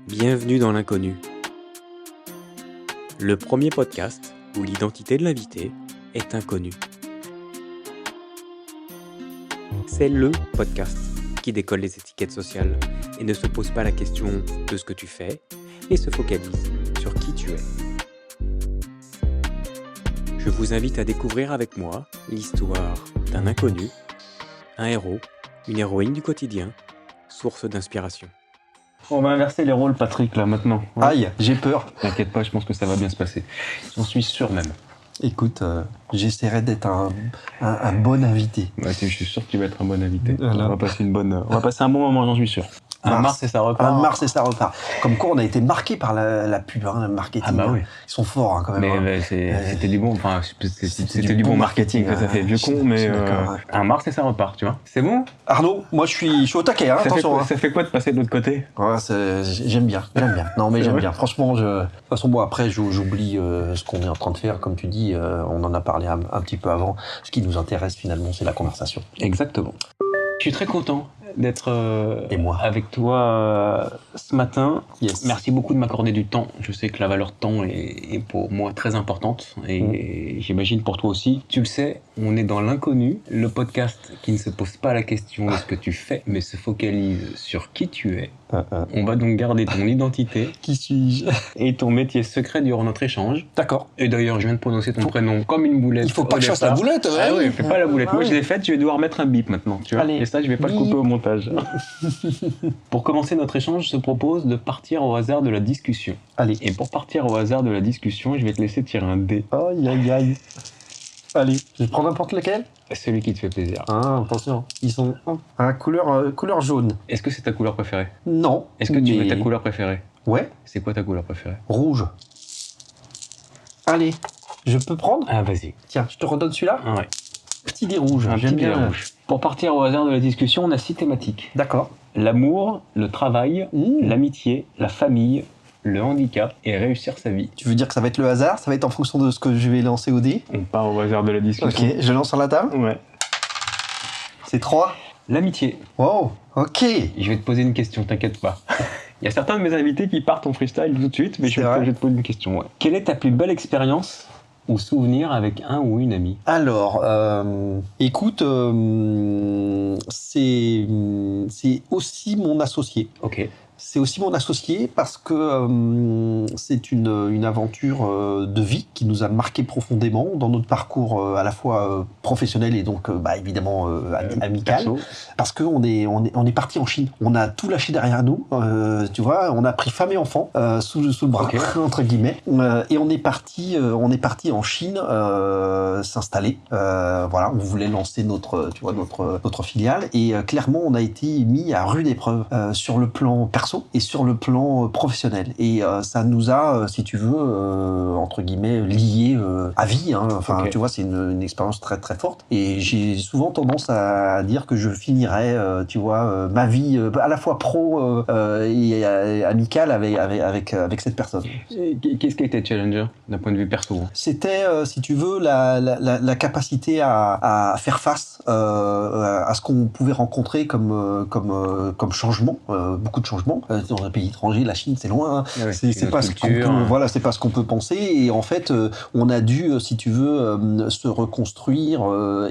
Bienvenue dans l'inconnu. Le premier podcast où l'identité de l'invité est inconnue. C'est le podcast qui décolle les étiquettes sociales et ne se pose pas la question de ce que tu fais et se focalise sur qui tu es. Je vous invite à découvrir avec moi l'histoire d'un inconnu, un héros, une héroïne du quotidien, source d'inspiration. On va inverser les rôles, Patrick, là, maintenant. Ouais. Aïe, j'ai peur. T'inquiète pas, je pense que ça va bien se passer. J'en suis sûr même. Écoute, j'essaierai d'être un bon invité. Ouais, je suis sûr que tu vas être un bon invité. Voilà. On va passer un bon moment, j'en suis sûr. Un Mars et ça repart. Un Mars et ça repart. Comme quoi, on a été marqué par la pub, le marketing. Ah bah oui. Ils sont forts quand même. Mais c'était du bon, enfin, c'était du bon marketing. Ça fait vieux con, mais un Mars et ça repart, tu vois. C'est bon. Arnaud, moi je suis au taquet, attention. Ça fait quoi de passer de l'autre côté? Ouais, j'aime bien. Non mais j'aime bien. Franchement, de toute façon, moi après, j'oublie ce qu'on est en train de faire. Comme tu dis, on en a parlé un petit peu avant. Ce qui nous intéresse finalement, c'est la conversation. Exactement. Je suis très content d'être avec toi ce matin. Yes. Merci beaucoup de m'accorder du temps. Je sais que la valeur temps est pour moi très importante et j'imagine pour toi aussi. Tu le sais, on est dans l'inconnu, le podcast qui ne se pose pas la question de ce que tu fais, mais se focalise sur qui tu es. On va donc garder ton identité. Qui suis-je? Et ton métier secret durant notre échange. D'accord. Et d'ailleurs, je viens de prononcer ton prénom comme une boulette. Il faut pas que je fasse la boulette. Ah oui, fais pas la boulette. Moi, je l'ai faite, je vais devoir mettre un bip maintenant. Tu vois. Allez. Et ça, je vais pas le couper au montage. Pour commencer notre échange, je te propose de partir au hasard de la discussion. Allez. Et pour partir au hasard de la discussion, je vais te laisser tirer un dé. Aïe. Allez, je vais prendre n'importe lequel. Celui qui te fait plaisir. Ah, attention, ils sont couleur jaune. Est-ce que c'est ta couleur préférée? Non. Est-ce que tu veux ta couleur préférée? Ouais. C'est quoi ta couleur préférée? Rouge. Allez, je peux prendre? Ah, vas-y. Tiens, je te redonne celui-là. Ah ouais. Petit dé rouge. Un J'aime petit dé bien. rouge. Pour partir au hasard de la discussion, on a 6 thématiques. D'accord. L'amour, le travail, l'amitié, la famille, le handicap et réussir sa vie. Tu veux dire que ça va être le hasard? Ça va être en fonction de ce que je vais lancer au dé? On part au hasard de la discussion. Ok, je lance sur la table. Ouais. C'est 3. L'amitié. Wow, ok. Je vais te poser une question, t'inquiète pas. Il y a certains de mes invités qui partent en freestyle tout de suite, mais je vais te poser une question. Ouais. Quelle est ta plus belle expérience ou souvenir avec un ou une amie? Alors, écoute, c'est aussi mon associé. Ok. C'est aussi mon associé parce que c'est une aventure de vie qui nous a marqué profondément dans notre parcours à la fois professionnel et donc évidemment amical. Perso. Parce qu'on est parti en Chine. On a tout lâché derrière nous, tu vois. On a pris femme et enfant sous le bras, Okay. entre guillemets, et on est parti en Chine s'installer. Voilà, on voulait lancer notre filiale et clairement on a été mis à rude épreuve sur le plan perso et sur le plan professionnel. Et ça nous a, si tu veux, entre guillemets, liés à vie. Hein. Enfin, okay. Tu vois, c'est une expérience très très forte. Et j'ai souvent tendance à dire que je finirais, tu vois, ma vie à la fois pro et amicale avec cette personne. Qu'est-ce qui a été challenger d'un point de vue perso? C'était, si tu veux, la capacité à faire face à ce qu'on pouvait rencontrer comme changement, beaucoup de changements. Dans un pays étranger, la Chine, c'est loin. Hein. Ouais, c'est pas ce qu'on peut, voilà, c'est pas ce qu'on peut penser. Et en fait, on a dû, si tu veux, se reconstruire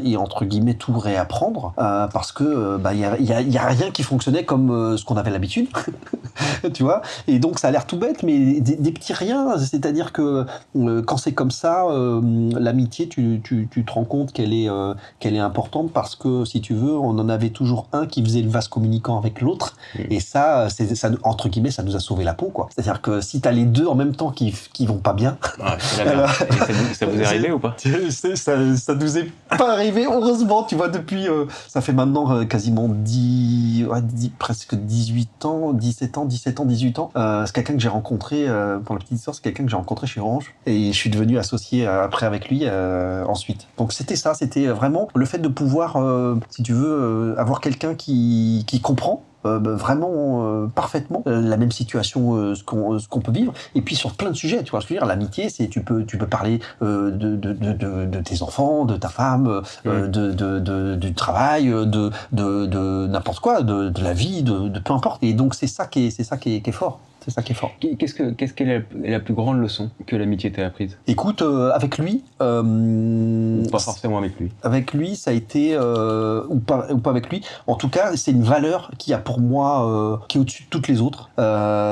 et entre guillemets tout réapprendre parce que y a rien qui fonctionnait comme ce qu'on avait l'habitude, tu vois. Et donc ça a l'air tout bête, mais des petits riens. C'est-à-dire que quand c'est comme ça, l'amitié, tu te rends compte qu'elle est importante parce que si tu veux, on en avait toujours un qui faisait le vase communicant avec l'autre. Et ça, entre guillemets, ça nous a sauvé la peau, quoi. C'est-à-dire que si t'as les deux en même temps qui vont pas bien. Ouais, c'est la merde. Et ça vous est arrivé ou pas? Ça nous est pas arrivé, heureusement, tu vois, depuis. Ça fait maintenant quasiment presque 18 ans, 17 ans, 18 ans. C'est quelqu'un que j'ai rencontré, pour la petite histoire, c'est quelqu'un que j'ai rencontré chez Orange. Et je suis devenu associé après avec lui ensuite. Donc c'était vraiment le fait de pouvoir, si tu veux, avoir quelqu'un qui comprend vraiment parfaitement la même situation ce qu'on peut vivre, et puis sur plein de sujets, tu vois ce que je veux dire. L'amitié, c'est tu peux parler de tes enfants, de ta femme, du travail, de n'importe quoi, de la vie, de peu importe. Et donc c'est ça qui est fort. C'est ça qui est fort. Qu'est-ce qu'elle est la plus grande leçon que l'amitié t'a apprise? Écoute, avec lui... pas forcément avec lui. Avec lui, ça a été... ou pas avec lui. En tout cas, c'est une valeur qui a pour moi... qui est au-dessus de toutes les autres.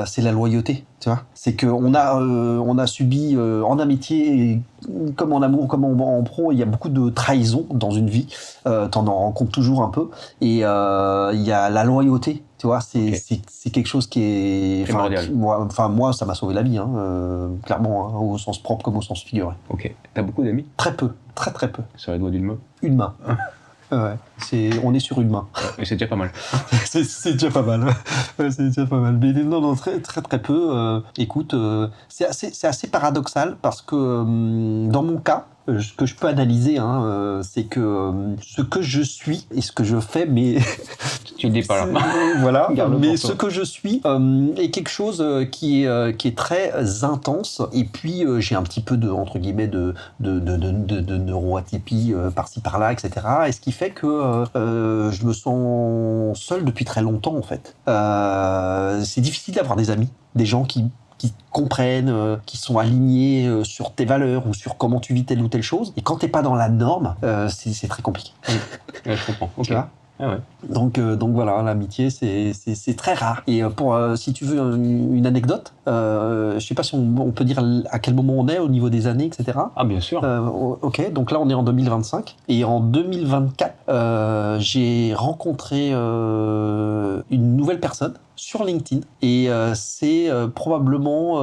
C'est la loyauté, tu vois. C'est qu'on a subi en amitié, comme en amour, comme en pro, il y a beaucoup de trahison dans une vie. T'en rencontres toujours un peu. Et il y a la loyauté. Tu vois, c'est quelque chose qui est primordial. Moi, ça m'a sauvé la vie, clairement, au sens propre comme au sens figuré. Ok. T'as beaucoup d'amis? Très peu, très peu. Sur les doigts d'une main? Une main. Ouais. On est sur une main. Et c'est déjà pas mal. c'est déjà pas mal. Ouais, c'est déjà pas mal. Mais non, très peu. Écoute, c'est assez paradoxal parce que dans mon cas, ce que je peux analyser, c'est que ce que je suis et ce que je fais, mais tu le dis pas là. Voilà. Mais ce que je suis est quelque chose qui est très intense. Et puis j'ai un petit peu de entre guillemets de neuroatypie par-ci par-là, etc. Et ce qui fait que je me sens seul depuis très longtemps en fait. C'est difficile d'avoir des amis, des gens qui comprennent, qui sont alignés sur tes valeurs ou sur comment tu vis telle ou telle chose. Et quand t'es pas dans la norme, c'est très compliqué. Ouais, je comprends. Ok. Ah ouais. Donc voilà, l'amitié c'est très rare. Et si tu veux une anecdote, je sais pas si on peut dire à quel moment on est au niveau des années, etc. Ah bien sûr. Ok, donc là on est en 2025 et en 2024 j'ai rencontré une nouvelle personne sur LinkedIn et c'est probablement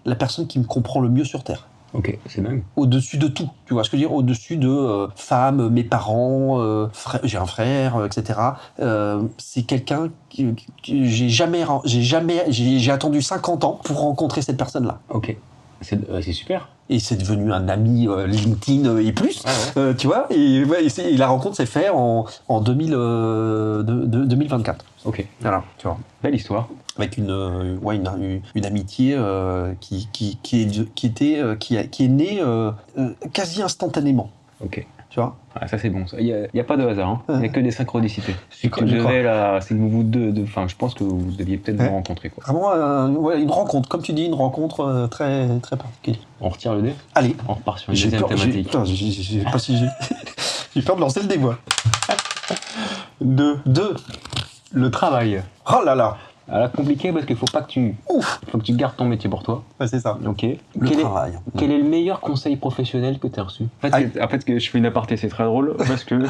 la personne qui me comprend le mieux sur Terre. Ok, c'est dingue. Au-dessus de tout, tu vois ce que je veux dire, au-dessus de femmes, mes parents, j'ai un frère, etc. C'est quelqu'un que j'ai attendu 50 ans pour rencontrer cette personne-là. Ok, c'est super. Et c'est devenu un ami LinkedIn et plus, tu vois. Et la rencontre s'est faite en 2024. Ok. Voilà, tu vois. Belle histoire. Avec une amitié qui est née quasi instantanément. Ok. Tu vois. Ah, ça c'est bon. Il y a pas de hasard. Il y a que des synchronicités. C'est que vous deux. Enfin, je pense que vous deviez peut-être vous rencontrer quoi. Vraiment, une rencontre, comme tu dis, une rencontre très très particulière. On retire le dé. Allez. On repart sur une deuxième thématique. J'ai pas si j'ai peur de lancer le dé moi. 2. Le travail. Oh là là. Alors compliqué parce qu'il faut pas que tu gardes ton métier pour toi. Ouais, c'est ça. Ok. Le travail. Quel est le meilleur conseil professionnel que tu as reçu? En fait, que je fais une aparté, c'est très drôle parce que.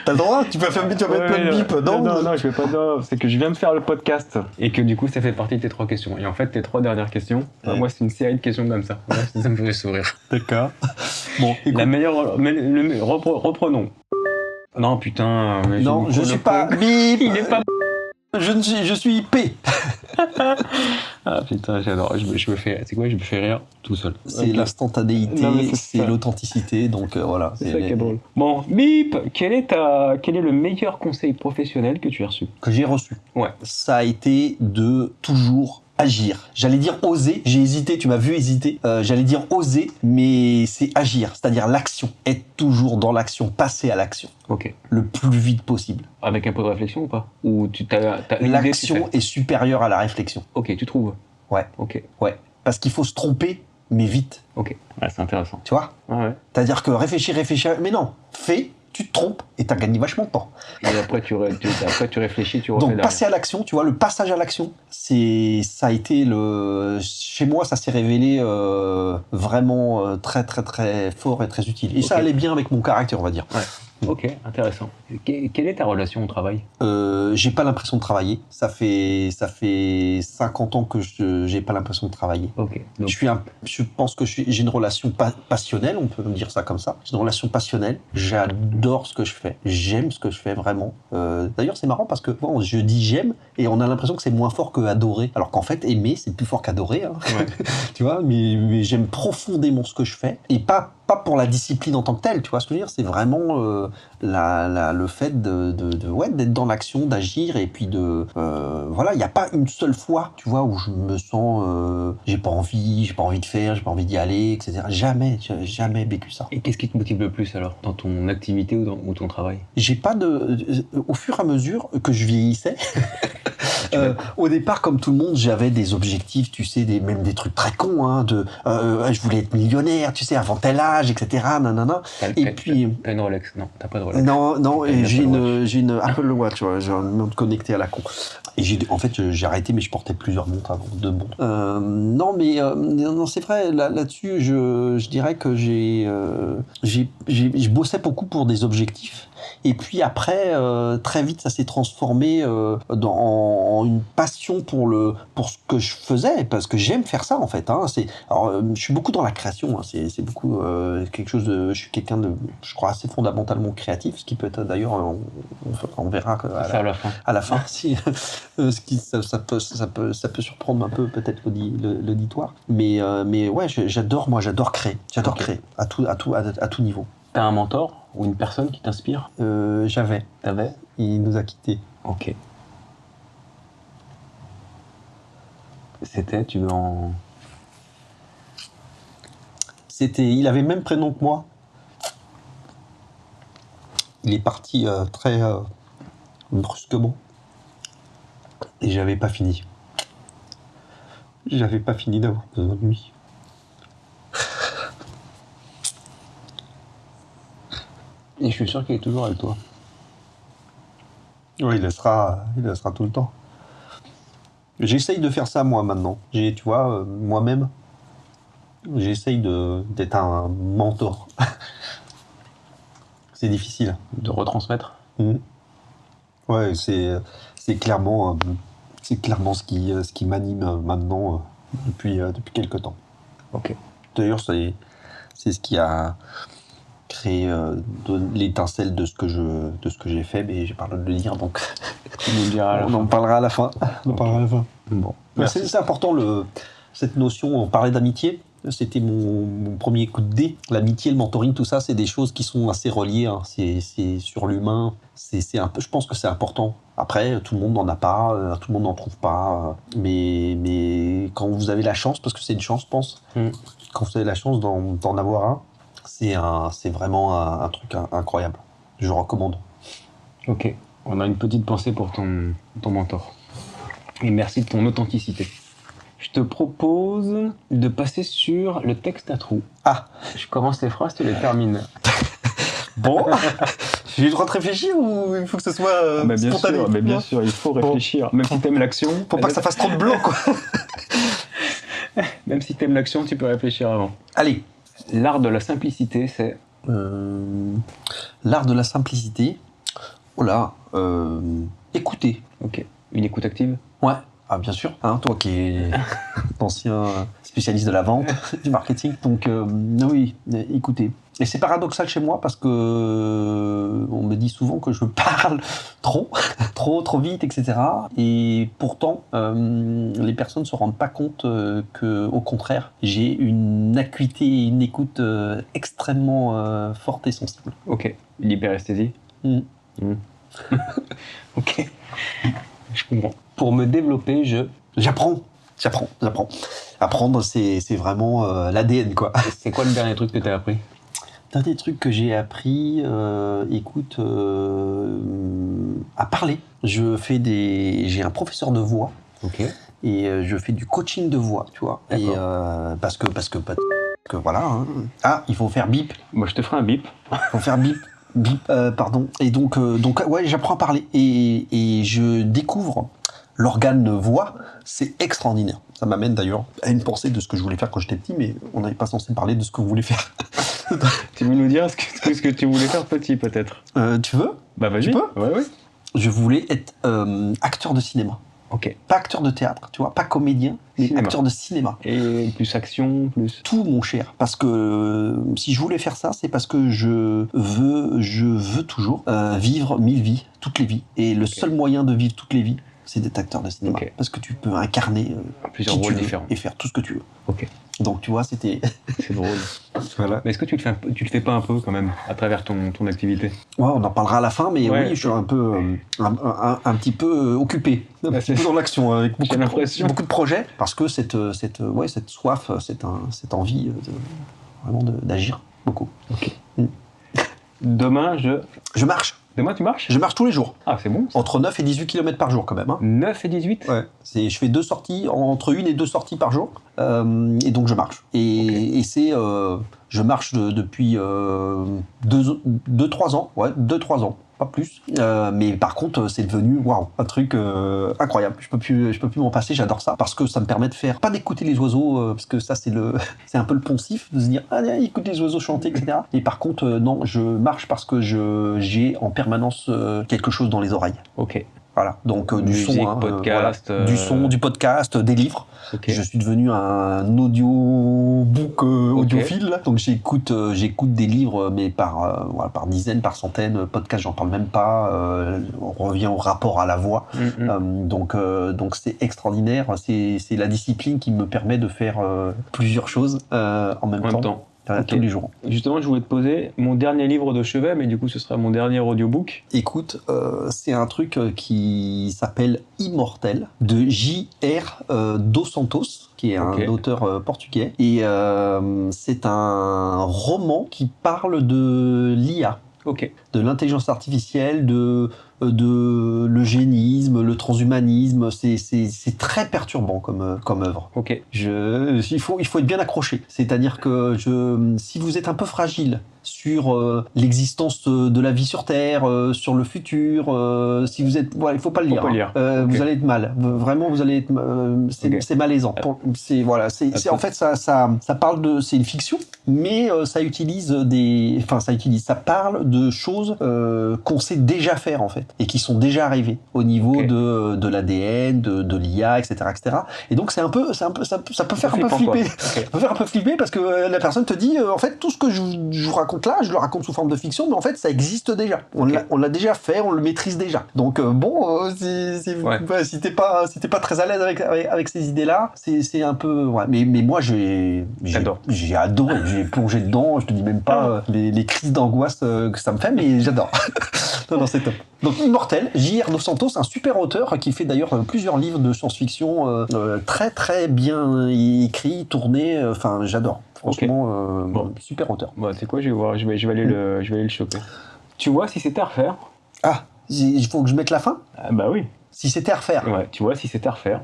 T'as le droit? Tu peux mettre plein de bip, non? Non, je vais pas. Non, c'est que je viens de faire le podcast et que du coup, ça fait partie de tes 3 questions. Et en fait, tes 3 dernières questions, moi, c'est une série de questions comme ça. Ouais, ça me fait sourire. D'accord. Bon, écoute. La meilleure. Reprenons. Non, putain. Non, je suis pas bip. Il est pas. Je suis P. Ah putain, j'adore. Je me fais rire tout seul. C'est l'instantanéité, c'est l'authenticité, donc voilà. C'est ça qui est drôle. Bon, bip. Quel est le meilleur conseil professionnel que tu as reçu? Que j'ai reçu. Ouais. Ça a été de toujours agir. J'allais dire oser, j'ai hésité, tu m'as vu hésiter. J'allais dire oser, mais c'est agir, c'est-à-dire l'action. Être toujours dans l'action, passer à l'action. Ok. Le plus vite possible. Avec un peu de réflexion ou pas? Ou t'as une l'action idée, est supérieure à la réflexion. Ok, tu trouves? Ouais. Ok. Ouais. Parce qu'il faut se tromper, mais vite. Ok. Ouais, c'est intéressant. Tu vois? Ouais. C'est-à-dire que réfléchir, mais non, fais. Tu te trompes et t'as gagné vachement de temps. Et après tu réfléchis, tu refais donc derrière. passer à l'action, tu vois, le passage à l'action, ça a été chez moi, ça s'est révélé vraiment très très très fort et très utile. Et ça allait bien avec mon caractère, on va dire. Ouais. Ok, intéressant. Quelle est ta relation au travail? J'ai pas l'impression de travailler. Ça fait 50 ans que j'ai pas l'impression de travailler. Ok. Donc... Je pense que j'ai une relation passionnelle, on peut dire ça comme ça. J'ai une relation passionnelle. J'adore ce que je fais. J'aime ce que je fais vraiment. D'ailleurs, c'est marrant parce que bon, je dis j'aime et on a l'impression que c'est moins fort que adorer. Alors qu'en fait, aimer, c'est plus fort qu'adorer. Hein. Ouais. Tu vois, mais j'aime profondément ce que je fais et pas pour la discipline en tant que telle. Tu vois ce que je veux dire? C'est vraiment le fait d'être dans l'action, d'agir, et puis voilà, il n'y a pas une seule fois, tu vois, où je me sens, j'ai pas envie de faire, j'ai pas envie d'y aller, etc. Jamais, j'ai jamais vécu ça. Et qu'est-ce qui te motive le plus alors, dans ton activité ou ton travail? J'ai pas au fur et à mesure que je vieillissais, au départ, comme tout le monde, j'avais des objectifs, tu sais, même des trucs très cons, hein, je voulais être millionnaire, tu sais, avant tel âge, etc. Nanana. T'as une Rolex? Non, t'as pas de Rolex. Non, j'ai une Apple Watch, ouais, j'ai un montre connecté à la con. Et en fait, j'ai arrêté, mais je portais plusieurs montres avant, 2 montres. Non, mais non, c'est vrai, là-dessus, je dirais que je bossais beaucoup pour des objectifs. Et puis après, très vite, ça s'est transformé en une passion pour ce que je faisais, parce que j'aime faire ça en fait. Hein. Je suis beaucoup dans la création. Hein. C'est beaucoup quelque chose de. Je suis quelqu'un de, je crois, assez fondamentalement créatif, ce qui peut être d'ailleurs, on verra à la fin, si ça peut surprendre un peu peut-être l'auditoire. Mais ouais, j'adore créer. J'adore créer à tout niveau. T'as un mentor ou une personne qui t'inspire? J'avais. T'avais? Il nous a quittés. Ok. C'était, tu veux en... Il avait le même prénom que moi. Il est parti très brusquement. Et j'avais pas fini. J'avais pas fini d'avoir besoin de lui. Et je suis sûr qu'il est toujours avec toi. Oui, il le sera tout le temps. J'essaye de faire ça moi maintenant. Tu vois, moi-même, j'essaye d'être un mentor. C'est difficile. De retransmettre. Ouais, c'est clairement ce qui m'anime maintenant depuis quelque temps. Ok. D'ailleurs, c'est ce qui a créé l'étincelle de ce que j'ai fait, mais j'ai pas le droit de le dire, donc on en parlera à la fin. Bon. C'est important cette notion. On parlait d'amitié. C'était mon premier coup de dé. L'amitié, le mentoring, tout ça, c'est des choses qui sont assez reliées. Hein. C'est sur l'humain. Je pense que c'est important. Après, tout le monde n'en a pas, tout le monde n'en trouve pas. Mais quand vous avez la chance, parce que c'est une chance, je pense, quand vous avez la chance d'en avoir un, c'est vraiment un truc incroyable. Je recommande. Ok. On a une petite pensée pour ton mentor. Et merci de ton authenticité. Je te propose de passer sur le texte à trous. Ah. Je commence les phrases, tu les termines. Bon. J'ai le droit de réfléchir ou il faut que ce soit spontané? Bien sûr, il faut réfléchir. Même si t'aimes l'action. Pour pas que ça fasse trop de blanc, quoi. Même si t'aimes l'action, tu peux réfléchir avant. Allez. L'art de la simplicité, c'est... L'art de la simplicité. Oh là. Écouter. Ok. Une écoute active? Ouais. Ah, bien sûr. Hein, toi qui es ancien spécialiste de la vente, du marketing. Donc, oui, écoutez. Et c'est paradoxal chez moi parce que on me dit souvent que je parle trop vite, etc. Et pourtant, les personnes ne se rendent pas compte qu'au contraire, j'ai une acuité et une écoute extrêmement forte et sensible. Ok. L'hyperesthésie? Ok. Je comprends. Pour me développer, j'apprends. Apprendre, c'est vraiment l'ADN, quoi. C'est quoi le dernier truc que tu as appris? Dernier truc que j'ai appris, écoute, à parler. J'ai un professeur de voix. Ok. Et je fais du coaching de voix, tu vois. Et parce que voilà. Hein. Ah, il faut faire bip. Moi, je te ferai un bip. Il faut faire bip. Pardon. Et donc ouais, j'apprends à parler et je découvre l'organe voix. C'est extraordinaire. Ça m'amène d'ailleurs à une pensée de ce que je voulais faire quand j'étais petit, mais on n'avait pas censé parler de ce que vous voulez faire. Tu veux nous dire ce que tu voulais faire petit, peut-être? Tu veux? Bah vas-y. Tu peux? Ouais. Je voulais être acteur de cinéma. Ok. Pas acteur de théâtre, tu vois, pas comédien, mais cinéma. Acteur de cinéma. Et plus action, plus... Tout, mon cher. Parce que si je voulais faire ça, c'est parce que je veux toujours vivre 1000 vies, toutes les vies. Et le seul moyen de vivre toutes les vies, c'est d'être acteur de cinéma. Okay. Parce que tu peux incarner plusieurs rôles différents et faire tout ce que tu veux. Ok. Donc, tu vois, c'était... C'est drôle. Voilà. Mais est-ce que tu le fais pas un peu quand même à travers ton activité? Ouais, on en parlera à la fin, mais Ouais. oui, je suis un peu, un petit peu occupé, un Ouais, petit peu dans l'action, avec J'ai l'impression. beaucoup de projets, parce que cette soif, cette envie vraiment d'agir beaucoup. Demain, Je marche. Demain, tu marches? Je marche tous les jours. Ah, c'est bon. Entre 9 et 18 km par jour, quand même. Hein. 9 et 18? Ouais. Je fais 2 sorties, entre 1 et 2 sorties par jour. Et donc, je marche. Et c'est... je marche depuis 2-3 ans. Ouais, 2-3 ans. Pas plus. Mais par contre, c'est devenu un truc incroyable. Je peux plus m'en passer. J'adore ça parce que ça me permet de faire, pas d'écouter les oiseaux, parce que ça c'est un peu le poncif de se dire écoute les oiseaux chanter, etc. Et par contre, non, je marche parce que j'ai en permanence quelque chose dans les oreilles. Ok. Voilà, donc du Musique, son, podcast, du son, du podcast, des livres. Okay. Je suis devenu un audiobook audiophile. Okay. Donc j'écoute des livres, mais par dizaines, par centaines. Podcast, j'en parle même pas. On revient au rapport à la voix. Donc c'est extraordinaire. C'est la discipline qui me permet de faire plusieurs choses en même temps. Okay. Tous les jours. Justement, je voulais te poser mon dernier livre de chevet, mais du coup, ce sera mon dernier audiobook. Écoute, c'est un truc qui s'appelle Immortel, de J.R. Dos Santos, qui est un auteur portugais. Et c'est un roman qui parle de l'IA. De l'intelligence artificielle, de l'eugénisme, le transhumanisme, c'est très perturbant comme œuvre. Il faut être bien accroché. C'est-à-dire que si vous êtes un peu fragile sur l'existence de la vie sur Terre, sur le futur, si vous êtes, il faut pas le lire. Vous allez être mal. Vraiment, vous allez être. C'est malaisant. En fait, ça parle de. C'est une fiction, mais ça parle de choses qu'on sait déjà faire en fait. Et qui sont déjà arrivés au niveau de l'ADN, de l'IA, etc., etc. Et donc ça peut faire un peu flipper. Ça peut faire un peu flipper parce que la personne te dit en fait tout ce que je vous raconte là, je le raconte sous forme de fiction, mais en fait ça existe déjà. On l'a déjà fait, on le maîtrise déjà. Donc si t'es pas très à l'aise avec ces idées-là, c'est un peu. Ouais. Mais moi j'ai adoré, j'ai plongé dedans. Je te dis même pas les crises d'angoisse que ça me fait, mais j'adore. Non, c'est top. Donc Immortel, J.R. Dos Santos, un super auteur qui fait d'ailleurs plusieurs livres de science-fiction très très bien écrits, tournés. Enfin, j'adore. Franchement, super auteur. Bon, c'est quoi, je vais voir, je vais aller le choper. Tu vois, si c'était à refaire. Ah, il faut que je mette la fin. Bah oui. Si c'était à refaire. Ouais, tu vois, si c'était à refaire.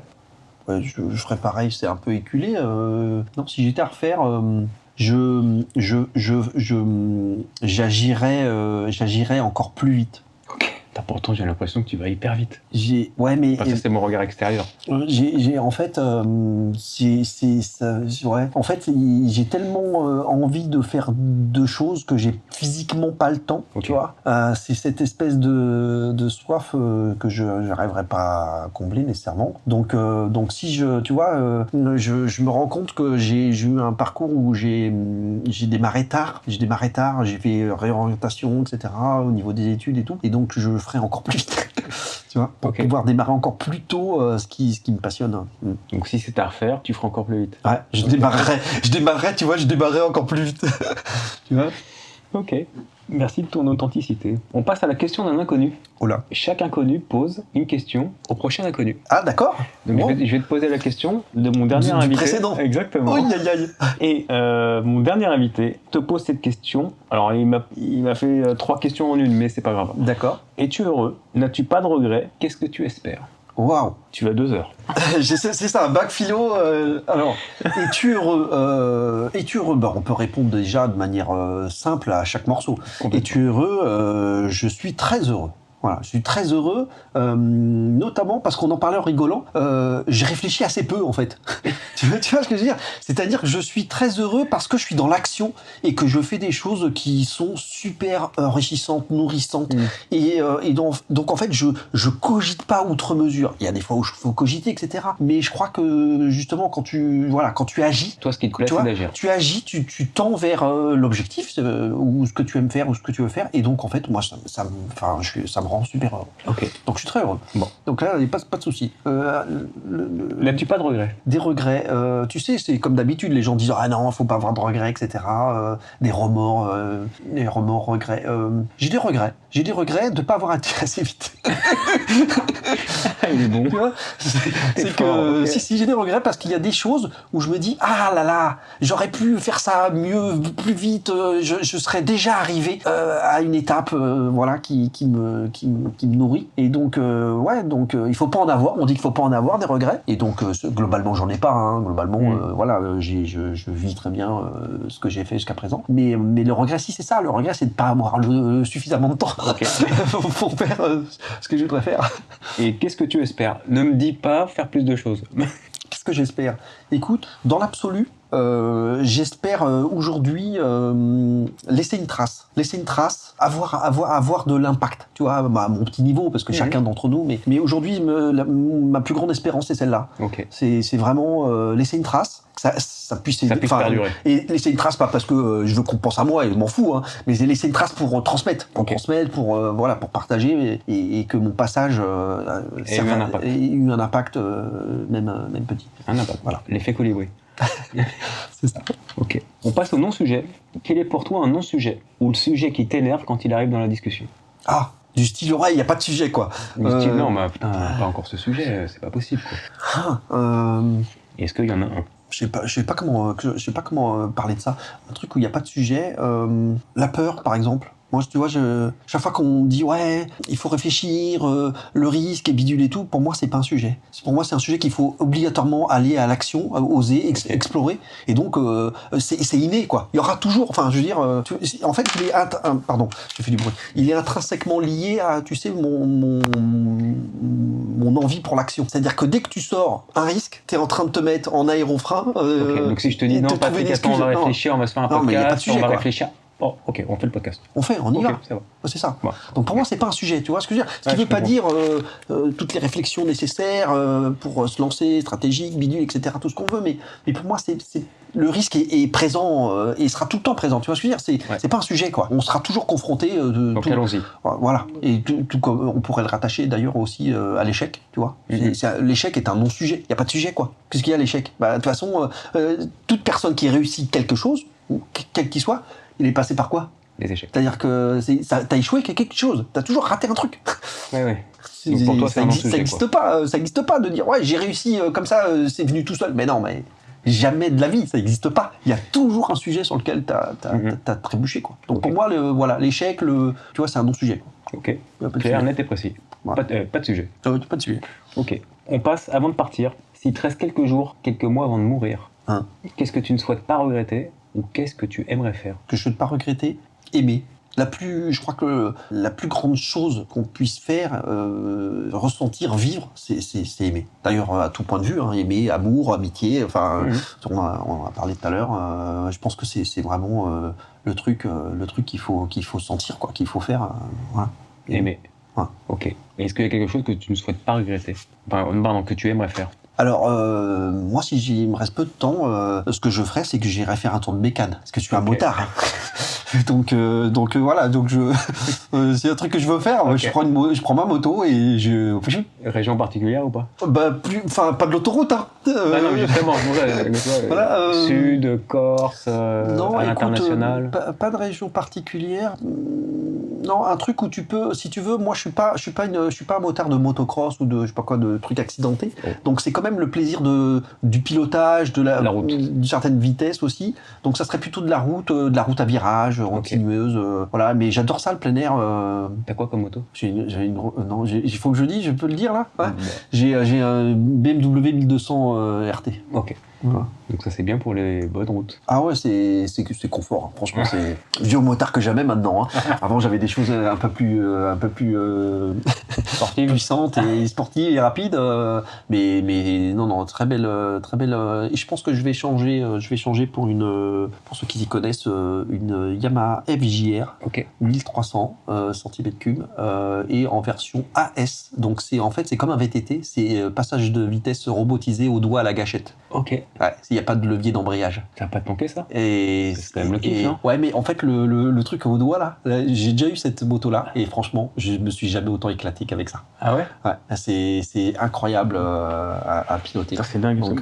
Ouais, je ferais pareil, c'est un peu éculé. Non, si j'étais à refaire. J'agirais encore plus vite. Pourtant, j'ai l'impression que tu vas hyper vite. Ouais, mais ça, c'est mon regard extérieur. En fait, En fait, j'ai tellement envie de faire deux choses que j'ai physiquement pas le temps. Tu vois, c'est cette espèce de soif que je n'arriverai pas à combler nécessairement. Donc, si je me rends compte que j'ai eu un parcours où j'ai démarré tard. J'ai fait réorientation, etc. au niveau des études et tout. Et donc, je ferai encore plus vite, tu vois, pour pouvoir démarrer encore plus tôt ce qui me passionne. Donc si c'était à refaire, tu ferais encore plus vite. Ouais, je démarrerais encore plus vite. Tu vois. Ok. Merci de ton authenticité. On passe à la question d'un inconnu. Oh là. Chaque inconnu pose une question au prochain inconnu. Ah, d'accord. Donc je vais te poser la question de mon dernier invité. Du précédent. Exactement. Aïe, aïe, aïe. Et mon dernier invité te pose cette question. Alors, il m'a fait 3 questions en une, mais c'est pas grave. D'accord. Es-tu heureux? N'as-tu pas de regrets? Qu'est-ce que tu espères? Waouh. Tu as 2 heures. C'est ça, un bac philo. Alors, es-tu heureux? Bah, on peut répondre déjà de manière simple à chaque morceau. Es-tu heureux? Je suis très heureux. Voilà, je suis très heureux, notamment parce qu'on en parlait en rigolant. J'ai réfléchi assez peu en fait. tu vois ce que je veux dire? C'est-à-dire que je suis très heureux parce que je suis dans l'action et que je fais des choses qui sont super enrichissantes, nourrissantes. Et donc en fait, je cogite pas outre mesure. Il y a des fois où il faut cogiter, etc. Mais je crois que justement quand tu agis, toi, ce qui te plaît, c'est d'agir. Tu agis, tu tends vers l'objectif ou ce que tu aimes faire ou ce que tu veux faire. Et donc en fait, moi, ça me rend super heureux. Ok. Donc je suis très heureux. Bon. Donc là, il n'y a pas de souci. N'as-tu pas de regrets? Des regrets, tu sais, c'est comme d'habitude, les gens disent ah non, faut pas avoir de regrets, etc. Des remords, regrets. J'ai des regrets. J'ai des regrets de ne pas avoir atterri assez vite. Il est bon. Tu vois, c'est fort, que ok. si j'ai des regrets parce qu'il y a des choses où je me dis ah là là, j'aurais pu faire ça mieux, plus vite. Je serais déjà arrivé à une étape, voilà, qui me nourrit. Et donc il faut pas en avoir. On dit qu'il faut pas en avoir des regrets. Et donc globalement j'en ai pas. Hein. Globalement voilà, je vis très bien ce que j'ai fait jusqu'à présent. Mais le regret, si c'est ça, le regret c'est de pas avoir suffisamment de temps pour faire ce que je voudrais faire. Et qu'est-ce que tu espères? Ne me dis pas faire plus de choses. Qu'est-ce que j'espère? Écoute, dans l'absolu, j'espère aujourd'hui laisser une trace, avoir de l'impact, tu vois, à mon petit niveau, parce que chacun d'entre nous, mais aujourd'hui, ma plus grande espérance, c'est celle-là. Ok. C'est vraiment laisser une trace, que ça puisse perdurer. Et laisser une trace, pas parce que je veux qu'on pense à moi et je m'en fous, hein, mais laisser une trace pour transmettre, pour partager et que mon passage ait eu un impact, même petit. Un impact. Voilà. L'effet colibri. C'est ça. Ok. On passe au non-sujet. Quel est pour toi un non-sujet ou le sujet qui t'énerve quand il arrive dans la discussion? Ah, du style ouais, il n'y a pas de sujet quoi. Du style non, mais putain, pas encore ce sujet, c'est pas possible quoi. Est-ce qu'il y en a un? Je sais pas comment parler de ça. Un truc où il n'y a pas de sujet. La peur, par exemple. Moi, tu vois, chaque fois qu'on dit ouais, il faut réfléchir, le risque et bidule et tout, pour moi, c'est pas un sujet. Pour moi, c'est un sujet qu'il faut obligatoirement aller à l'action, oser, explorer. Et donc, c'est inné, quoi. Il y aura toujours, enfin, je veux dire, en fait, pardon, j'ai fait du bruit. Il est intrinsèquement lié à, tu sais, mon envie pour l'action. C'est-à-dire que dès que tu sors un risque, t'es en train de te mettre en aérofrein. Donc si je te dis non, Patrick, attends, on va réfléchir, on va se faire un podcast, mais y a pas de sujet, on va quoi. réfléchir. Oh, ok, on fait le podcast. On y va. Ça va. C'est ça. Bon. Donc pour moi, c'est pas un sujet, tu vois ce que je veux dire. Ce qui veut pas dire toutes les réflexions nécessaires pour se lancer, stratégique, bidule, etc., tout ce qu'on veut, mais pour moi, le risque est présent et sera tout le temps présent, tu vois ce que je veux dire. C'est pas un sujet, quoi. On sera toujours confronté. Donc allons-y. Voilà. Et tout comme on pourrait le rattacher d'ailleurs aussi à l'échec, tu vois. L'échec est un non-sujet. Il y a pas de sujet, quoi. Qu'est-ce qu'il y a à l'échec? De toute façon, toute personne qui réussit quelque chose, quel qu'il soit, il est passé par quoi? Les échecs. C'est-à-dire que t'as échoué quelque chose, t'as toujours raté un truc. Ouais. Donc pour toi, c'est un non-sujet, ça n'existe pas de dire ouais, j'ai réussi comme ça, c'est venu tout seul. Mais non, mais jamais de la vie, ça n'existe pas. Il y a toujours un sujet sur lequel t'as trébuché, quoi. Donc pour moi, l'échec, tu vois, c'est un non-sujet. Ok. Clair, net et précis. Voilà. Pas de sujet. Pas de sujet. Ok. On passe, avant de partir, s'il te reste quelques jours, quelques mois avant de mourir, qu'est-ce que tu ne souhaites pas regretter ou qu'est-ce que tu aimerais faire? Que je ne souhaite pas regretter, aimer. Je crois que la plus grande chose qu'on puisse faire, ressentir, vivre, c'est aimer. D'ailleurs, à tout point de vue, aimer, amour, amitié, enfin, on en a parlé tout à l'heure. Je pense que c'est vraiment le truc qu'il faut sentir, quoi, qu'il faut faire. Voilà. Aimer. Ouais. Ok. Et est-ce qu'il y a quelque chose que tu ne souhaites pas regretter? Pardon, que tu aimerais faire? Alors, moi, si il me reste peu de temps, ce que je ferais, c'est que j'irais faire un tour de bécane. Parce que je suis un motard. donc voilà, c'est un truc que je veux faire. Je prends ma moto et je... Région particulière ou pas? Pas de l'autoroute, hein. non, justement, voilà, Sud, Corse, non, à l'international. Pas de région particulière. Non, un truc où tu peux, si tu veux, moi je suis pas un motard de motocross ou de je sais pas quoi, de trucs accidentés. Donc c'est quand même le plaisir du pilotage, de la route, d'une certaine vitesse aussi. Donc ça serait plutôt de la route à virage, sinueuse, voilà. Mais j'adore ça, le plein air. T'as quoi comme moto? Non, il faut que je dise, je peux le dire là. Ouais. J'ai un BMW 1200 RT. Ok. Voilà. Donc ça c'est bien pour les bonnes routes. Ah ouais, c'est confort. Hein. Franchement, c'est vieux motard que jamais maintenant. Hein. Avant, j'avais des choses un peu plus sportives, puissantes et sportives et rapides. Mais non, très belle. Et je pense que je vais changer pour ceux qui y connaissent, une Yamaha FJR 1300 cm3 et en version AS. Donc c'est comme un VTT, c'est passage de vitesse robotisé au doigt à la gâchette. Ok. Ouais, il n'y a pas de levier d'embrayage. Ça va pas te manquer, ça? Et c'est quand même le kiff, non? Ouais, mais en fait, le truc au doigt, là, j'ai déjà eu cette moto-là, et franchement, je me suis jamais autant éclaté qu'avec ça. Ah ouais? Ouais, c'est incroyable à piloter. Ça, c'est dingue. Donc,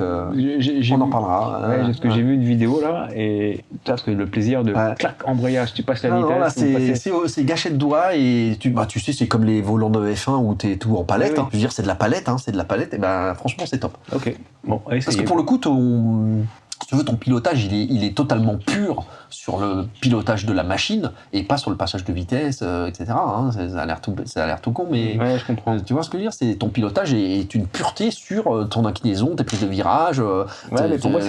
J'ai on en vu- parlera. Ouais, parce que j'ai vu une vidéo là, et parce que le plaisir de clac, embrayage, tu passes la Non, vitesse. non, là, vous passez- c'est gâchette de doigt, et tu sais, c'est comme les volants de F1 où t'es tout en palette. Oui, oui. Hein. Je veux dire, c'est de la palette, et ben franchement, c'est top. Ok, bon, allez, Parce que pour le coup, si tu veux, ton pilotage, il est totalement pur sur le pilotage de la machine et pas sur le passage de vitesse, etc. Hein. Ça a l'air tout con, mais Ouais, je comprends. tu vois ce que je veux dire? C'est ton pilotage est une pureté sur ton inclinaison, tes prises de virage. Ouais, mais pour moi,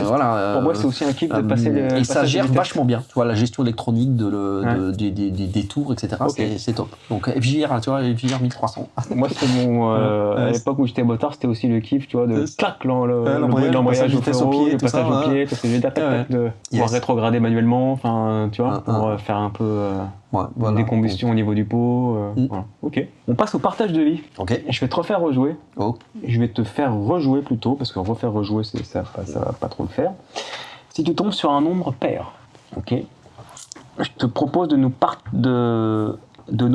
c'est aussi un kiff de passer le. Et ça passage de gère vitesse. vachement bien. Tu vois, la gestion électronique Ouais. des tours, etc. Ok. C'est top. Donc FJR, tu vois, FJR 1300. Moi, c'était mon. À Ouais. l'époque où j'étais motard, c'était aussi le kiff, tu vois, de clac, le bruit de l'embrayage, l'embrayage au passage de vitesse au féro, pied, le tout ça, passage au ouais. pied, parce que j'ai tac, tac, tac, de pouvoir Yes. rétrograder manuellement, enfin, tu vois, pour Ouais. faire un peu Ouais, voilà. des combustions au niveau du pot. Mm. Voilà. Ok. On passe au partage de vie. Ok. Je vais te refaire rejouer. Oh. Je vais te faire rejouer plutôt, parce que refaire rejouer, ça va pas trop le faire. Si tu tombes sur un nombre pair, ok, je te propose de nous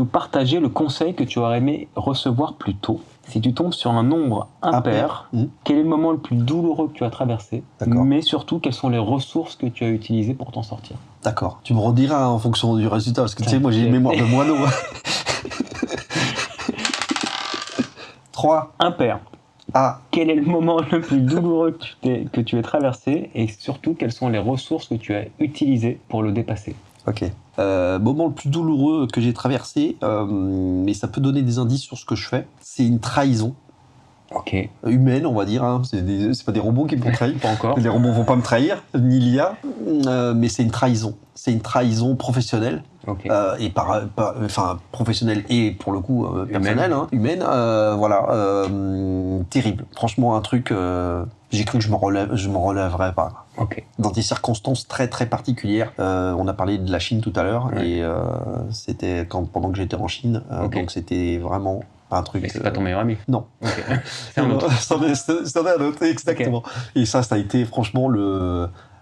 partager le conseil que tu aurais aimé recevoir plus tôt. Si tu tombes sur un nombre impair, Mmh. quel est le moment le plus douloureux que tu as traversé, D'accord. mais surtout, quelles sont les ressources que tu as utilisées pour t'en sortir? D'accord. Tu me rediras en fonction du résultat, parce que tu sais, moi j'ai une mémoire de moineau. 3. Impair. Ah, Quel est le moment le plus douloureux que tu aies traversé, et surtout, quelles sont les ressources que tu as utilisées pour le dépasser? ok. Moment le plus douloureux que j'ai traversé, mais ça peut donner des indices sur ce que je fais, c'est une trahison Ok. humaine, on va dire. Hein. C'est pas des robots qui me trahissent. Pas encore. Les robots vont pas me trahir, ni l'IA, mais c'est une trahison. C'est une trahison professionnelle. Ok. Et enfin professionnelle et pour le coup personnelle, humaine, voilà, terrible. Franchement, un truc, j'ai cru que je me relèverais pas. Ok. Dans des circonstances très très particulières. On a parlé de la Chine tout à l'heure, Ouais. et c'était pendant que j'étais en Chine, Ok. donc c'était vraiment un truc. Mais c'est pas ton meilleur ami. Non. Ok. C'est un autre. C'en est un autre, exactement. Et ça a été franchement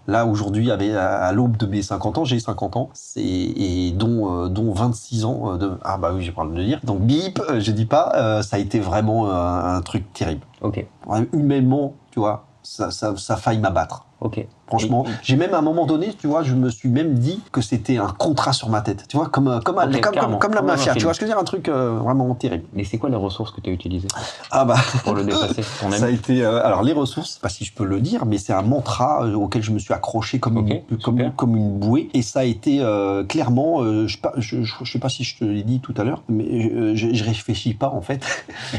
Là, aujourd'hui, à l'aube de mes 50 ans, j'ai 50 ans, et dont 26 ans de... Ah bah oui, j'ai pas le droit de le dire. Donc bip, je dis pas, ça a été vraiment un truc terrible. Ok. Ouais, humainement, tu vois, ça a failli m'abattre. Ok. Franchement, j'ai même à un moment donné, tu vois, je me suis même dit que c'était un contrat sur ma tête. Tu vois, comme la Comme mafia. un Tu film. vois ce que je veux dire, un truc vraiment terrible. Mais c'est quoi les ressources que tu as utilisées Ah bah... pour le dépasser, ton Ça a ami? été, alors les ressources, pas si je peux le dire, mais c'est un mantra auquel je me suis accroché comme, Ok, super. comme une bouée. Et ça a été clairement, je sais pas si je te l'ai dit tout à l'heure, mais je réfléchis pas en fait.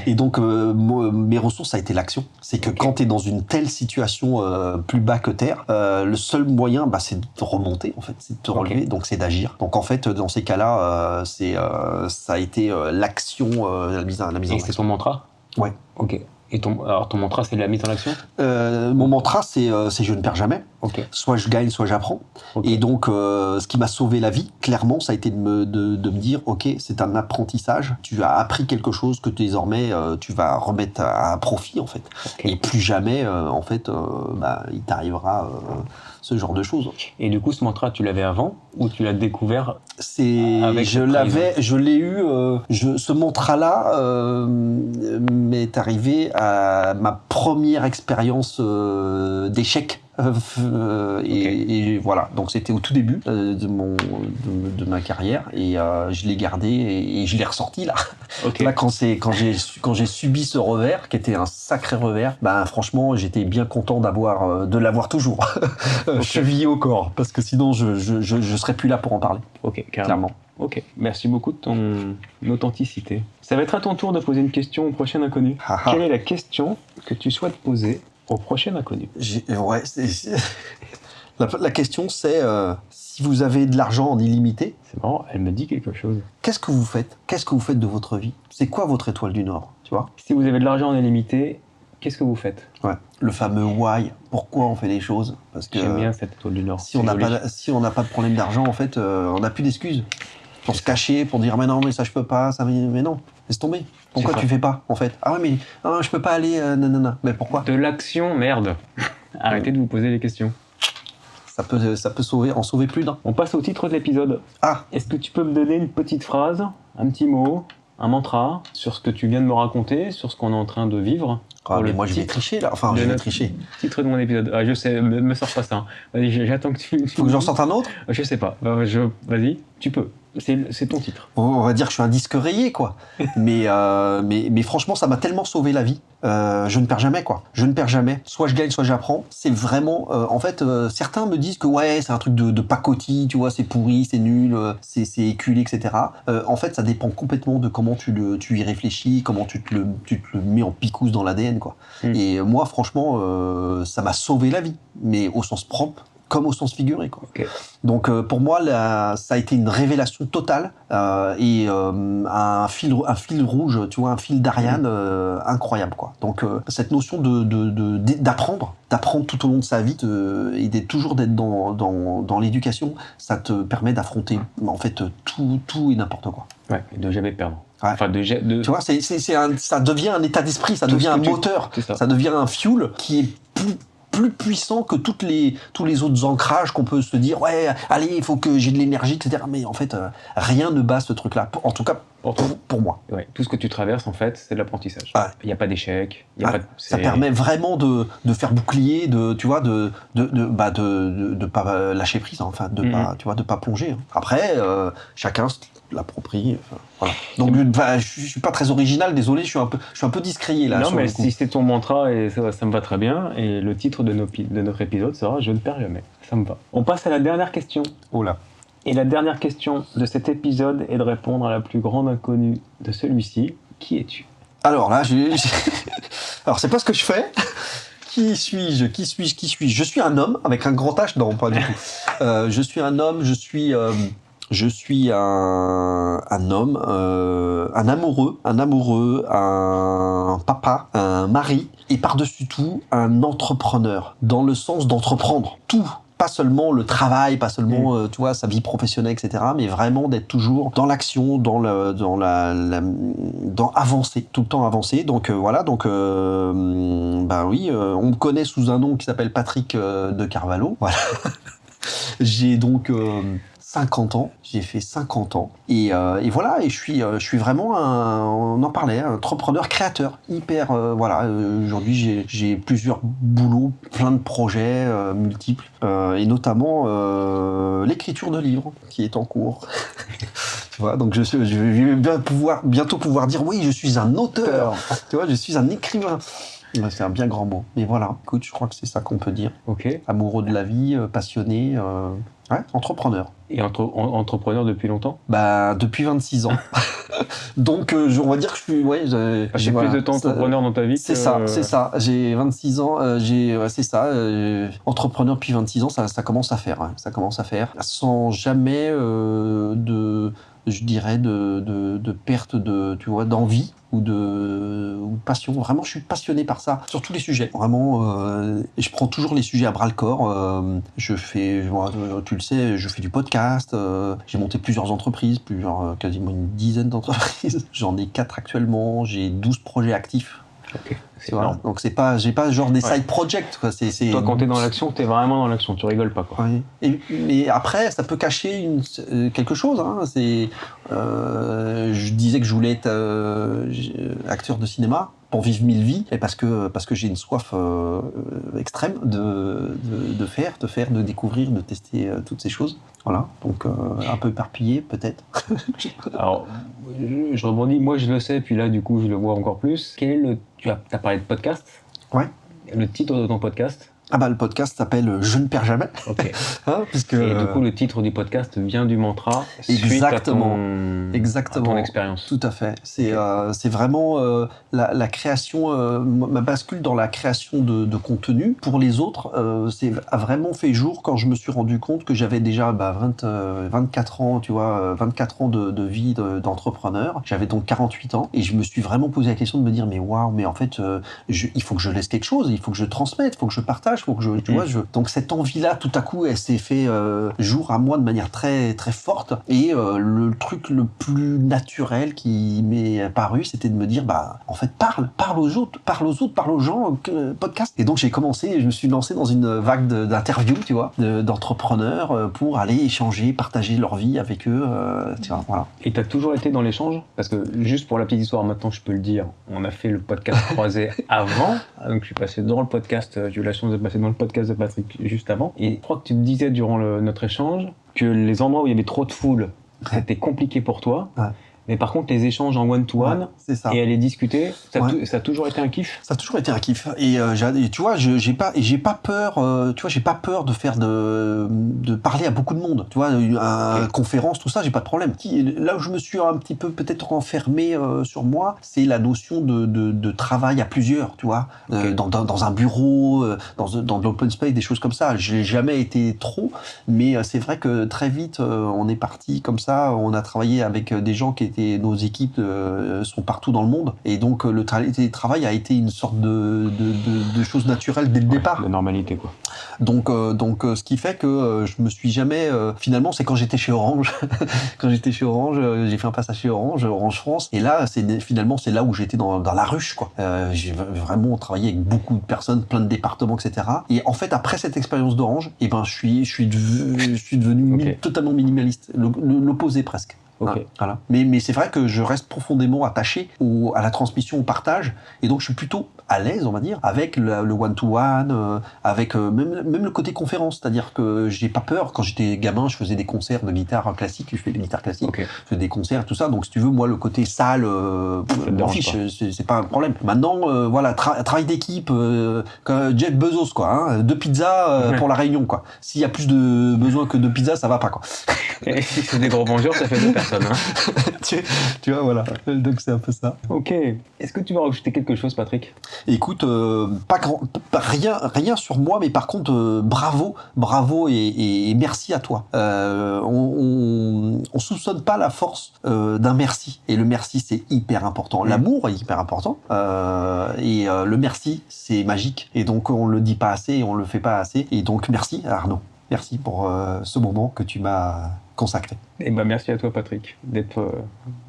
Et donc mes ressources, ça a été l'action. C'est que Ok. quand tu es dans une telle situation plus bas que terre, le seul moyen, bah, c'est de te remonter en fait, c'est de te relever, donc c'est d'agir. Donc en fait, dans ces cas-là, ça a été l'action, la mise en Et c'est action. ton mantra? Ouais. Ok. Et ton mantra, c'est de la mise en action? Mon mantra, c'est je ne perds jamais. Ok. Soit je gagne, soit j'apprends. Ok. Et donc, ce qui m'a sauvé la vie, clairement, ça a été de me dire, ok, c'est un apprentissage. Tu as appris quelque chose que désormais tu vas remettre à profit en fait. Ok. Et plus jamais, en fait, il t'arrivera ce genre de choses. Et du coup, ce mantra, tu l'avais avant ou tu l'as découvert? Je l'ai eu. Ce mantra-là m'est arrivé à ma première expérience d'échec. Et voilà, donc c'était au tout début de ma carrière, et je l'ai gardé et je l'ai ressorti là. Ok. Là, quand j'ai subi ce revers, qui était un sacré revers, ben franchement, j'étais bien content de l'avoir toujours chevillé au corps, parce que sinon je serais plus là pour en parler. Ok, carrément. Clairement. Ok, merci beaucoup de ton authenticité. Ça va être à ton tour de poser une question au prochain inconnu. Haha. Quelle est la question que tu souhaites poser au prochain inconnu? Ouais, la question c'est si vous avez de l'argent en illimité, C'est marrant, elle me dit quelque chose. qu'est-ce que vous faites? Qu'est-ce que vous faites de votre vie? C'est quoi votre étoile du Nord? Tu vois? Si vous avez de l'argent en illimité, qu'est-ce que vous faites? Ouais. Le fameux why. Pourquoi on fait les choses? Parce que J'aime bien cette étoile du Nord. si on n'a pas de problème d'argent, en fait, on n'a plus d'excuses pour se cacher, pour dire mais non, mais ça je peux pas, ça mais non, laisse tomber. Pourquoi C'est ça. tu fais pas en fait? Ah ouais, mais je peux pas aller, nanana. Mais pourquoi? De l'action, merde. Arrêtez de vous poser les questions. Ça peut en sauver plus d'un. On passe au titre de l'épisode. Ah, Est-ce que tu peux me donner une petite phrase, un petit mot, un mantra sur ce que tu viens de me raconter, sur ce qu'on est en train de vivre? mais moi je vais tricher là. Enfin, de je vais notre tricher. Titre de mon épisode. Ah, je sais, me sors pas ça. Vas-y, j'attends que tu... Faut que j'en sorte un autre? Je sais pas. Vas-y, tu peux. C'est ton titre. On va dire que je suis un disque rayé, quoi. mais franchement, ça m'a tellement sauvé la vie. Je ne perds jamais, quoi. Je ne perds jamais. Soit je gagne, soit j'apprends. C'est vraiment... en fait, certains me disent que ouais, c'est un truc de pacotille, tu vois, c'est pourri, c'est nul, c'est éculé, etc. En fait, ça dépend complètement de comment tu y réfléchis, comment tu te le mets en picousse dans l'ADN, quoi. Et moi, franchement, ça m'a sauvé la vie. Mais au sens propre, comme au sens figuré, quoi. Okay. Donc pour moi, ça a été une révélation totale et un fil rouge, tu vois, un fil d'Ariane incroyable, quoi. Donc cette notion d'apprendre tout au long de sa vie et toujours d'être dans l'éducation, ça te permet d'affronter en fait tout et n'importe quoi. Ouais, et de jamais perdre. Ouais. Enfin, Tu vois, ça devient un état d'esprit, ça devient un moteur, ça devient un fuel qui est plus puissant que tous les autres ancrages qu'on peut se dire ouais, allez, il faut que j'ai de l'énergie, etc. Mais en fait, rien ne bat ce truc-là. En tout cas, pour moi. Ouais, tout ce que tu traverses, en fait, c'est de l'apprentissage. Ouais. Il n'y a pas d'échec. Ça permet vraiment de faire bouclier, tu vois, de pas lâcher prise, hein, enfin, de pas plonger. Hein. Après, chacun l'approprie. Voilà. Donc, je suis pas très original, désolé, je suis un peu discréé là. Non, mais si c'est ton mantra, et ça me va très bien. Et le titre de notre épisode sera « Je ne perds jamais ». Ça me va. On passe à la dernière question. Oh là. Et la dernière question de cet épisode est de répondre à la plus grande inconnue de celui-ci. Qui es-tu? Alors là, alors c'est pas ce que je fais. Qui suis-je? Je suis un homme avec un grand H? Non, pas du tout. Je suis un homme, je suis un homme, un amoureux, un papa, un mari, et par-dessus tout, un entrepreneur, dans le sens d'entreprendre tout. Pas seulement le travail, pas seulement tu vois, sa vie professionnelle, etc., mais vraiment d'être toujours dans l'action, dans avancer, tout le temps avancer. Donc voilà, donc oui, on me connaît sous un nom qui s'appelle Patrick de Carvalho. Voilà. J'ai donc 50 ans, j'ai fait 50 ans, et voilà, et je suis vraiment on en parlait, un entrepreneur créateur, hyper, voilà, aujourd'hui j'ai plusieurs boulots, plein de projets multiples, et notamment l'écriture de livres qui est en cours. Tu vois, donc je vais bientôt pouvoir dire oui, je suis un auteur, tu vois, je suis un écrivain. C'est un bien grand mot. Mais voilà, écoute, je crois que c'est ça qu'on peut dire. Ok. Amoureux de la vie, passionné, entrepreneur. Et entrepreneur depuis longtemps? Depuis 26 ans. Donc, on va dire que je suis... Ouais, j'ai plus de temps entrepreneur dans ta vie. C'est ça. J'ai 26 ans, c'est ça. Entrepreneur depuis 26 ans, ça commence à faire. Hein, ça commence à faire. Sans jamais je dirais, de perte d'envie ou de passion. Vraiment, je suis passionné par ça, sur tous les sujets. Vraiment, je prends toujours les sujets à bras-le-corps. Je fais, tu le sais, je fais du podcast. J'ai monté plusieurs entreprises, quasiment une dizaine d'entreprises. J'en ai 4 actuellement. J'ai 12 projets actifs. Ok. Donc j'ai pas genre des side projects, quoi. Toi, quand t'es dans l'action, t'es vraiment dans l'action, tu rigoles pas, quoi. Oui. Mais après, ça peut cacher quelque chose. Hein. Je disais que je voulais être acteur de cinéma pour vivre 1000 vies, et parce que j'ai une soif extrême de faire, de découvrir, de tester toutes ces choses. Voilà, donc un peu éparpillé peut-être. Alors, je rebondis, moi je le sais, puis là du coup je le vois encore plus. Tu as parlé de podcast? Ouais. Le titre de ton podcast? Le podcast s'appelle « Je ne perds jamais ». Ok. Puisque, et du coup, le titre du podcast vient du mantra exactement, suite à ton expérience. Tout à fait. C'est vraiment la création, ma bascule dans la création de contenu pour les autres. A vraiment fait jour quand je me suis rendu compte que j'avais déjà 24 ans, tu vois, 24 ans de vie d'entrepreneur. J'avais donc 48 ans et je me suis vraiment posé la question de me dire mais waouh, mais en fait, il faut que je laisse quelque chose, il faut que je transmette, il faut que je partage. faut que tu vois, donc cette envie-là, tout à coup, elle s'est fait jour à moi de manière très, très forte. Et le truc le plus naturel qui m'est apparu, c'était de me dire, bah, en fait, parle aux autres, parle aux gens, podcast. Et donc, j'ai commencé, je me suis lancé dans une vague d'interviews, tu vois, d'entrepreneurs pour aller échanger, partager leur vie avec eux, tu vois, voilà. Et t'as toujours été dans l'échange? Parce que, juste pour la petite histoire, maintenant, je peux le dire, on a fait le podcast croisé avant. Donc, je suis passé dans le podcast, j'ai eu la chance de passer dans le podcast de Patrick juste avant. Et je crois que tu me disais durant notre échange que les endroits où il y avait trop de foule, c'était compliqué pour toi. Ouais. Mais par contre, les échanges en one-to-one et aller discuter, ça a toujours été un kiff. Ça a toujours été un kiff. Et tu vois, j'ai pas peur. Tu vois, j'ai pas peur de parler à beaucoup de monde. Tu vois, conférence, tout ça, j'ai pas de problème. Là où je me suis un petit peu peut-être enfermé sur moi, c'est la notion de travail à plusieurs. Tu vois, dans un bureau, dans de l'open space, des choses comme ça. J'ai jamais été trop, mais c'est vrai que très vite, on est parti comme ça. On a travaillé avec des gens qui nos équipes sont partout dans le monde, et donc le télétravail a été une sorte de chose naturelle dès le départ. La normalité, quoi. Donc ce qui fait que je me suis jamais... finalement, c'est quand j'étais chez Orange. Quand j'étais chez Orange, j'ai fait un passage chez Orange France, et là, finalement, c'est là où j'étais dans la ruche, quoi. J'ai vraiment travaillé avec beaucoup de personnes, plein de départements, etc. Et en fait, après cette expérience d'Orange, eh ben, je suis devenu totalement minimaliste, l'opposé presque. Okay. Voilà. Mais c'est vrai que je reste profondément attaché à la transmission, au partage, et donc je suis plutôt à l'aise, on va dire, avec le one-to-one, avec même le côté conférence, c'est-à-dire que j'ai pas peur. Quand j'étais gamin, je faisais des concerts de guitare classique, je fais des guitares classiques, je fais des concerts, tout ça, donc si tu veux, moi, le côté salle, m'en fiche, c'est pas un problème. Maintenant, voilà, travail d'équipe, Jeff Bezos, quoi, hein, 2 pizzas pour la réunion, quoi. S'il y a plus de besoin que 2 pizzas, ça va pas, quoi. Et si c'est des gros mangeurs, ça fait 2 personnes. Tu vois, voilà. Donc c'est un peu ça. Ok. Est-ce que tu veux rajouter quelque chose, Patrick? Écoute, rien sur moi, mais par contre, bravo et merci à toi. On soupçonne pas la force d'un merci, et le merci, c'est hyper important. L'amour est hyper important, et le merci, c'est magique, et donc on le dit pas assez, et on le fait pas assez, et donc merci Arnaud. Merci pour ce moment que tu m'as consacré. Et ben merci à toi, Patrick,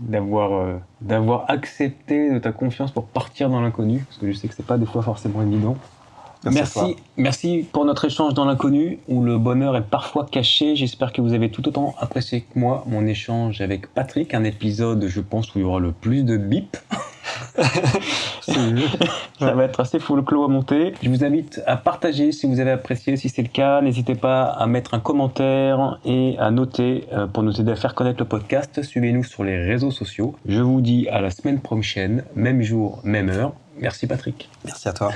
d'avoir accepté de ta confiance pour partir dans l'inconnu, parce que je sais que c'est pas des fois forcément évident. Merci pour notre échange dans l'inconnu, où le bonheur est parfois caché. J'espère que vous avez tout autant apprécié que moi mon échange avec Patrick, un épisode, je pense, où il y aura le plus de bip. Ça va être assez folklore à monter. Je vous invite à partager si vous avez apprécié. Si c'est le cas, n'hésitez pas à mettre un commentaire et à noter pour nous aider à faire connaître le podcast. Suivez-nous sur les réseaux sociaux. Je vous dis à la semaine prochaine, même jour, même heure. Merci, Patrick. Merci à toi.